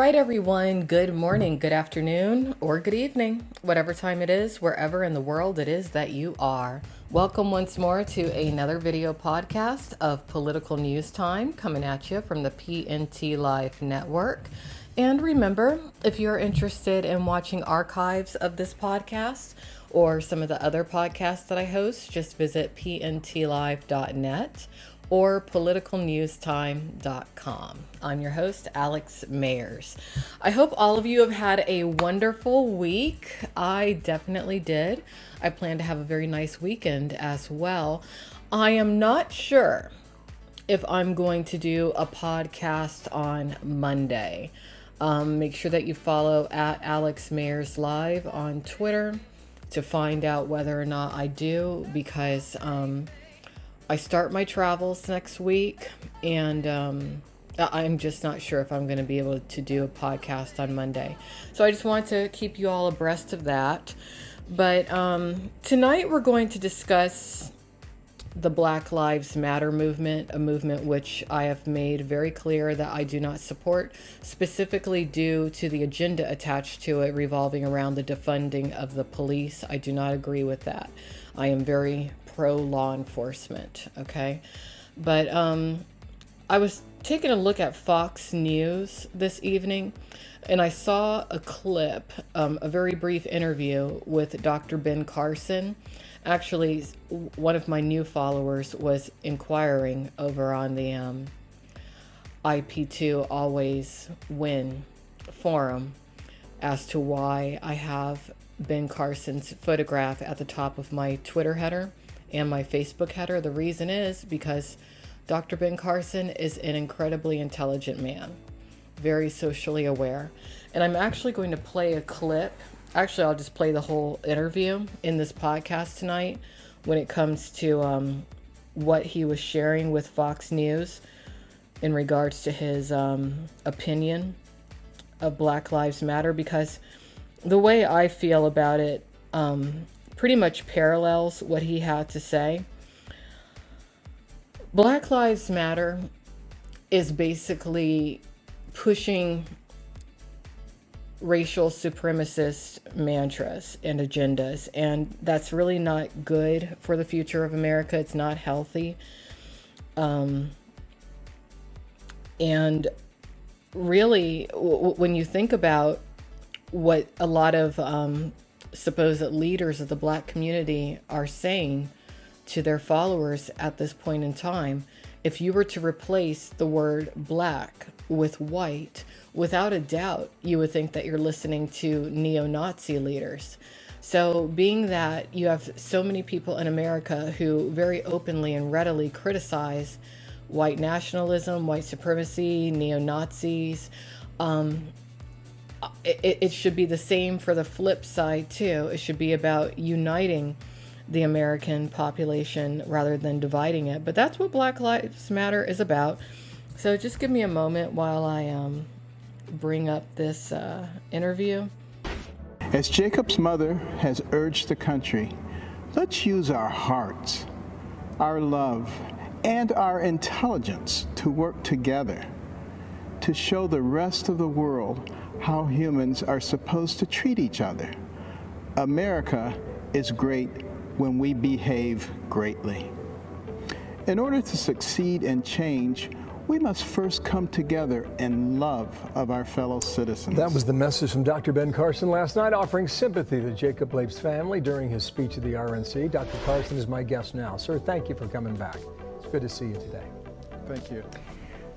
right, everyone. Good morning, good afternoon, or good evening, whatever time it is, wherever in the world it is that you are. Welcome once more to another video podcast of Political News Time coming at you from the PNTLIVE network. And remember, if you're interested in watching archives of this podcast or some of the other podcasts that I host, just visit pntlive.net or politicalnewstime.com. I'm your host, Alex Mayers. I hope all of you have had a wonderful week. I definitely did. I plan to have a very nice weekend as well. I am not sure if I'm going to do a podcast on Monday. Make sure that you follow at Alex Mayers Live on Twitter to find out whether or not I do, because I start my travels next week, and I'm just not sure if I'm going to be able to do a podcast on Monday. So I just want to keep you all abreast of that. But tonight we're going to discuss the Black Lives Matter movement, a movement which I have made very clear that I do not support, specifically due to the agenda attached to it revolving around the defunding of the police. I do not agree with that. I am very pro-law enforcement, okay? But I was taking a look at Fox News this evening, and I saw a clip, a very brief interview with Dr. Ben Carson. Actually, one of my new followers was inquiring over on the IP2 Always Win forum as to why I have Ben Carson's photograph at the top of my Twitter header and my Facebook header. The reason is because Dr. Ben Carson is an incredibly intelligent man, very socially aware. And I'm actually going to play a clip. Actually, I'll just play the whole interview in this podcast tonight when it comes to what he was sharing with Fox News in regards to his opinion of Black Lives Matter, because the way I feel about it pretty much parallels what he had to say. Black Lives Matter is basically pushing racial supremacist mantras and agendas, and that's really not good for the future of America. It's not healthy. And really, when you think about what a lot of supposed leaders of the Black community are saying to their followers at this point in time, if you were to replace the word black with white, without a doubt, you would think that you're listening to neo-Nazi leaders. So being that you have so many people in America who very openly and readily criticize white nationalism, white supremacy, neo-Nazis, it should be the same for the flip side too. It should be about uniting the American population rather than dividing it. But that's what Black Lives Matter is about. So just give me a moment while I bring up this interview. As Jacob's mother has urged the country, let's use our hearts, our love, and our intelligence to work together to show the rest of the world how humans are supposed to treat each other. America is great when we behave greatly. In order to succeed and change, we must first come together in love of our fellow citizens. That was the message from Dr. Ben Carson last night, offering sympathy to Jacob Blaibe's family during his speech at the RNC. Dr. Carson is my guest now. Sir, thank you for coming back. It's good to see you today. Thank you.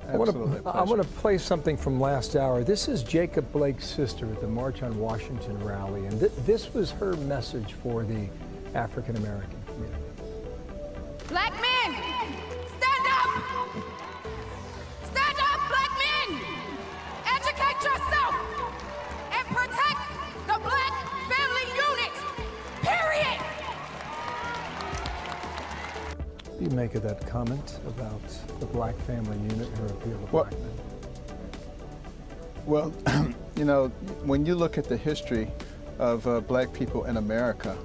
I want to play something from last hour. This is Jacob Blake's sister at the March on Washington rally, and this was her message for the African American community. Black men, stand up! Stand up, black men! Educate yourself and protect the black family unit, period! What do you make of that comment about the black family unit and her appeal to black men? Well, you know, when you look at the history of black people in America,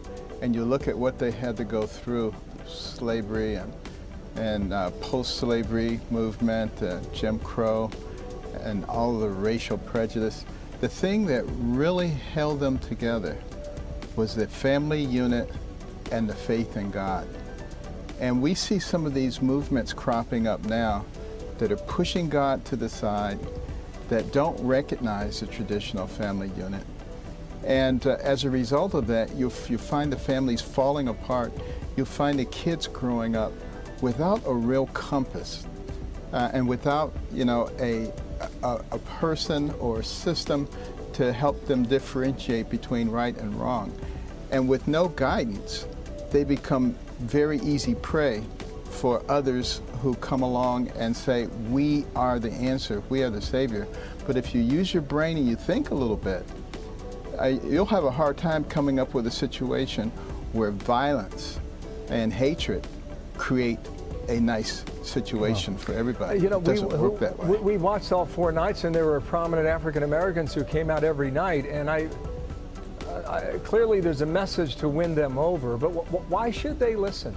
and you look at what they had to go through, slavery and post-slavery movement, Jim Crow, and all the racial prejudice, the thing that really held them together was the family unit and the faith in God. And we see some of these movements cropping up now that are pushing God to the side, that don't recognize the traditional family unit. And as a result of that, you find the families falling apart. You find the kids growing up without a real compass and without, a person or a system to help them differentiate between right and wrong. And with no guidance, they become very easy prey for others who come along and say, we are the answer, we are the savior. But if you use your brain and you think a little bit, you'll have a hard time coming up with a situation where violence and hatred create a nice situation for everybody. It doesn't work that way. We watched all 4 nights, and there were prominent African Americans who came out every night, and clearly there's a message to win them over, but why should they listen?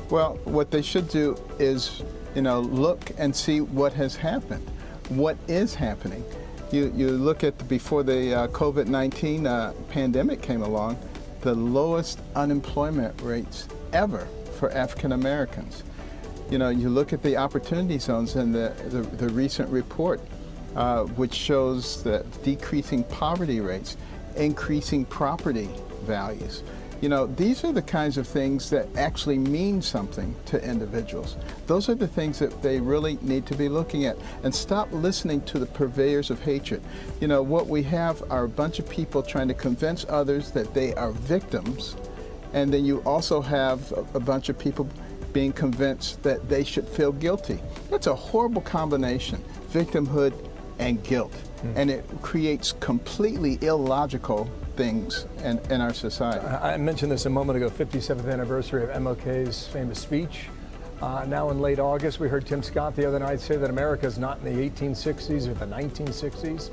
Well, what they should do is, look and see what has happened, what is happening. You look at before the COVID-19 pandemic came along, the lowest unemployment rates ever for African Americans. You look at the opportunity zones in the recent report, which shows that decreasing poverty rates, increasing property values. These are the kinds of things that actually mean something to individuals. Those are the things that they really need to be looking at, and stop listening to the purveyors of hatred. What we have are a bunch of people trying to convince others that they are victims, and then you also have a bunch of people being convinced that they should feel guilty. That's a horrible combination, victimhood and guilt, and it creates completely illogical things in our society. I mentioned this a moment ago, 57th anniversary of MLK's famous speech. Now in late August, we heard Tim Scott the other night say that America is not in the 1860s or the 1960s.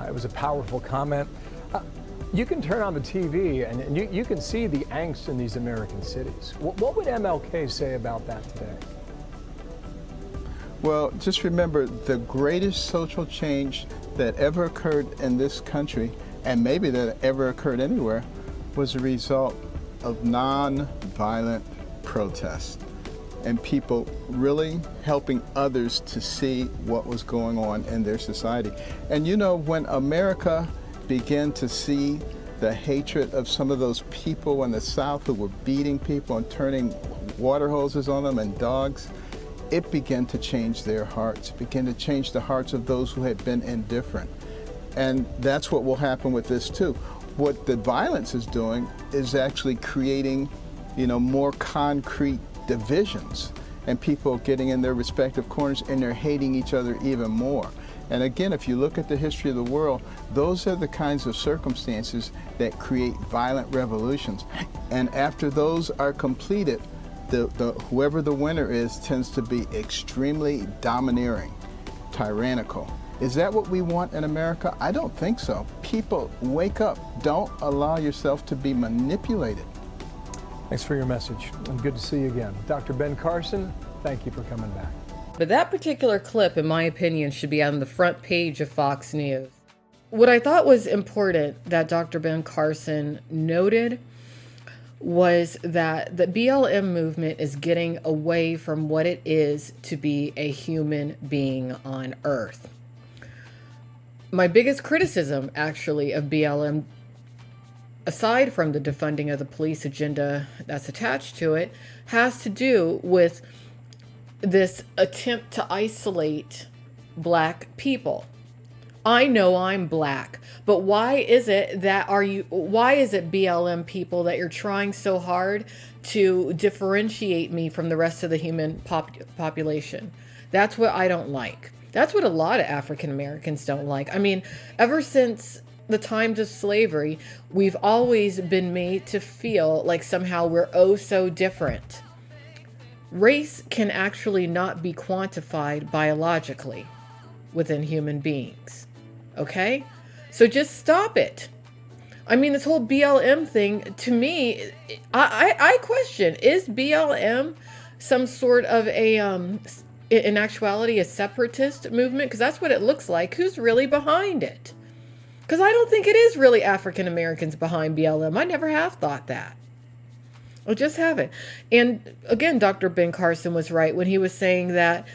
It was a powerful comment. You can turn on the TV and you can see the angst in these American cities. What would MLK say about that today? Well, just remember, the greatest social change that ever occurred in this country, and maybe that ever occurred anywhere, was a result of non-violent protest and people really helping others to see what was going on in their society. And when America began to see the hatred of some of those people in the South who were beating people and turning water hoses on them and dogs, it began to change their hearts, began to change the hearts of those who had been indifferent. And that's what will happen with this too. What the violence is doing is actually creating, more concrete divisions, and people getting in their respective corners and they're hating each other even more. And again, if you look at the history of the world, those are the kinds of circumstances that create violent revolutions. And after those are completed, whoever the winner is tends to be extremely domineering, tyrannical. Is that what we want in America? I don't think so. People, wake up. Don't allow yourself to be manipulated. Thanks for your message, and good to see you again. Dr. Ben Carson, thank you for coming back. But that particular clip, in my opinion, should be on the front page of Fox News. What I thought was important that Dr. Ben Carson noted was that the BLM movement is getting away from what it is to be a human being on Earth. My biggest criticism, actually, of BLM, aside from the defunding of the police agenda that's attached to it, has to do with this attempt to isolate Black people. I know I'm Black, but why is it BLM people that you're trying so hard to differentiate me from the rest of the human population? That's what I don't like. That's what a lot of African Americans don't like. I mean, ever since the times of slavery, we've always been made to feel like somehow we're oh so different. Race can actually not be quantified biologically within human beings. Okay? So just stop it. I mean, this whole BLM thing, to me, I question, is BLM some sort of a in actuality a separatist movement? Because that's what it looks like. Who's really behind it? Because I don't think it is really African Americans behind BLM. I never have thought that. I just haven't. And again, Dr. Ben Carson was right when he was saying that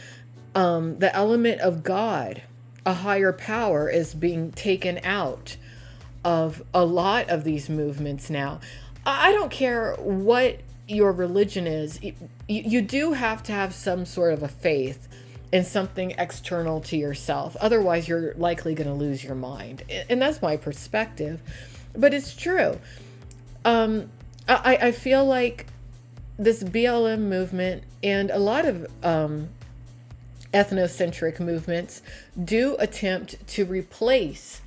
the element of God, a higher power, is being taken out of a lot of these movements now. I don't care what your religion is. You do have to have some sort of a faith in something external to yourself. Otherwise, you're likely going to lose your mind. And that's my perspective. But it's true. I feel like this BLM movement and a lot of ethnocentric movements do attempt to replace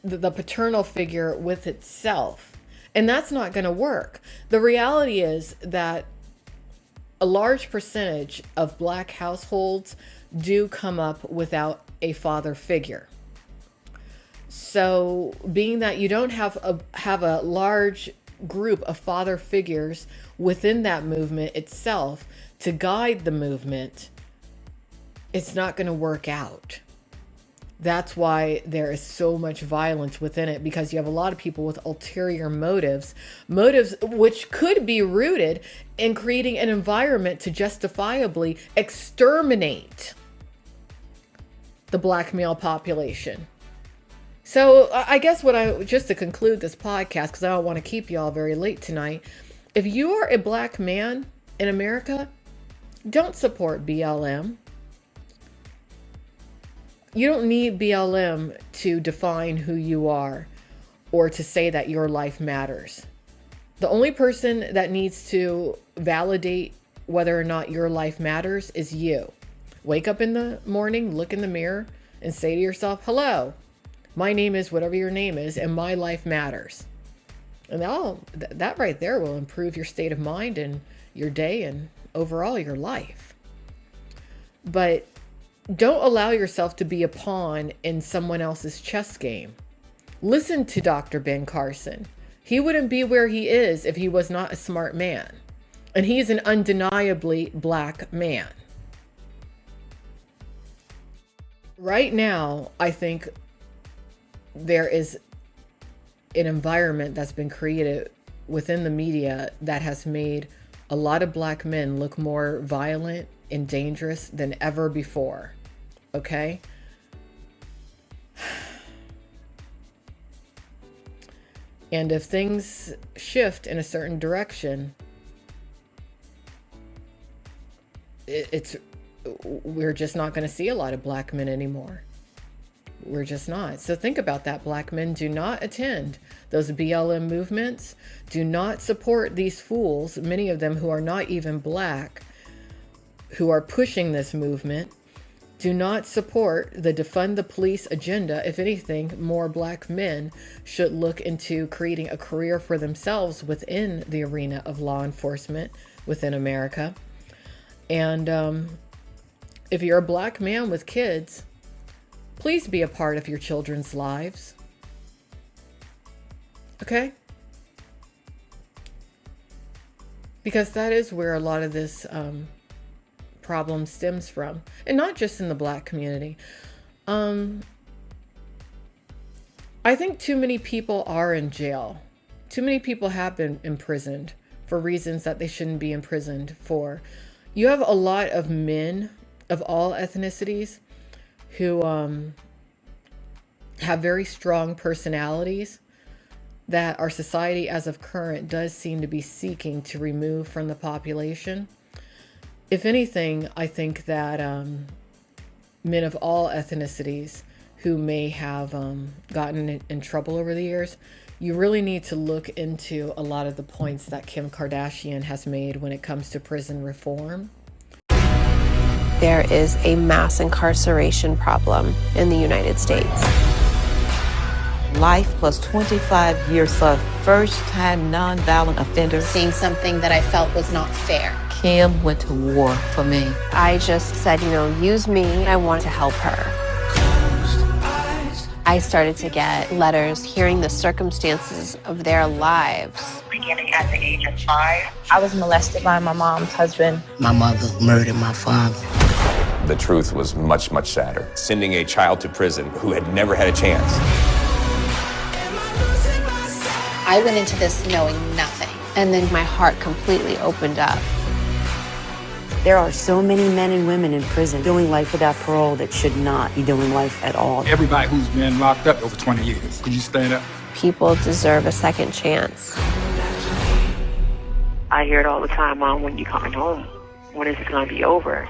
the paternal figure with itself. And that's not going to work. The reality is that a large percentage of Black households do come up without a father figure. So being that you don't have a large group of father figures within that movement itself to guide the movement, it's not going to work out. That's why there is so much violence within it, because you have a lot of people with ulterior motives which could be rooted in creating an environment to justifiably exterminate the Black male population. So I guess just to conclude this podcast, because I don't want to keep you all very late tonight, if you are a Black man in America, don't support BLM. You don't need BLM to define who you are or to say that your life matters. The only person that needs to validate whether or not your life matters is you. Wake up in the morning, look in the mirror, and say to yourself, hello, my name is whatever your name is, and my life matters. And that right there will improve your state of mind and your day and overall your life. But don't allow yourself to be a pawn in someone else's chess game. Listen to Dr. Ben Carson. He wouldn't be where he is if he was not a smart man. And he's an undeniably Black man. Right now, I think there is an environment that's been created within the media that has made a lot of Black men look more violent and dangerous than ever before. Okay? And if things shift in a certain direction, we're just not going to see a lot of Black men anymore. We're just not. So think about that, Black men. Do not attend those BLM movements. Do not support these fools, many of them who are not even Black, who are pushing this movement. Do not support the defund the police agenda. If anything, more Black men should look into creating a career for themselves within the arena of law enforcement within America. And if you're a Black man with kids, please be a part of your children's lives. Okay? Because that is where a lot of this problem stems from, and not just in the Black community. I think too many people are in jail. Too many people have been imprisoned for reasons that they shouldn't be imprisoned for. You have a lot of men of all ethnicities who have very strong personalities that our society as of current does seem to be seeking to remove from the population. If anything, I think that men of all ethnicities who may have gotten in trouble over the years, you really need to look into a lot of the points that Kim Kardashian has made when it comes to prison reform. There is a mass incarceration problem in the United States. Life plus 25 years of first-time nonviolent offender. Seeing something that I felt was not fair. Kim went to war for me. I just said, use me. I want to help her. I started to get letters hearing the circumstances of their lives. beginning at the age of 5. I was molested by my mom's husband. My mother murdered my father. The truth was much, much sadder. Sending a child to prison who had never had a chance. I went into this knowing nothing. And then my heart completely opened up. There are so many men and women in prison doing life without parole that should not be doing life at all. Everybody who's been locked up over 20 years. Could you stand up? People deserve a second chance. I hear it all the time, Mom, when you coming home? When is it going to be over?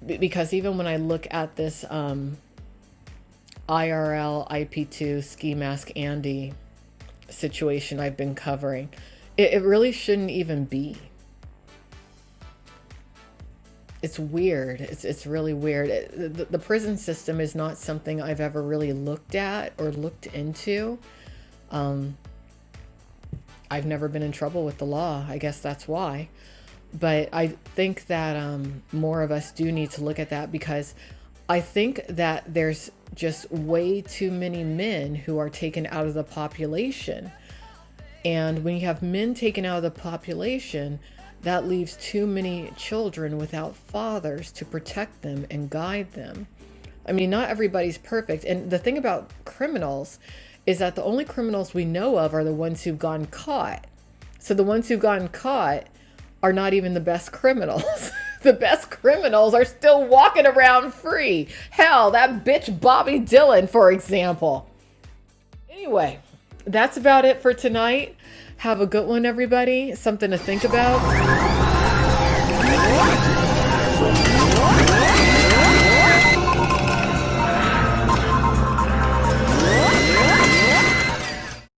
Because even when I look at this IRL IP2 ski mask Andy situation I've been covering, it really shouldn't even be. It's weird. It's really weird. The prison system is not something I've ever really looked at or looked into. I've never been in trouble with the law. I guess that's why. But I think that more of us do need to look at that, because I think that there's just way too many men who are taken out of the population. And when you have men taken out of the population, that leaves too many children without fathers to protect them and guide them. I mean, not everybody's perfect. And the thing about criminals is that the only criminals we know of are the ones who've gotten caught. So the ones who've gotten caught are not even the best criminals. The best criminals are still walking around free. Hell, that bitch Bobby Dillon, for example. Anyway, that's about it for tonight. Have a good one, everybody. Something to think about.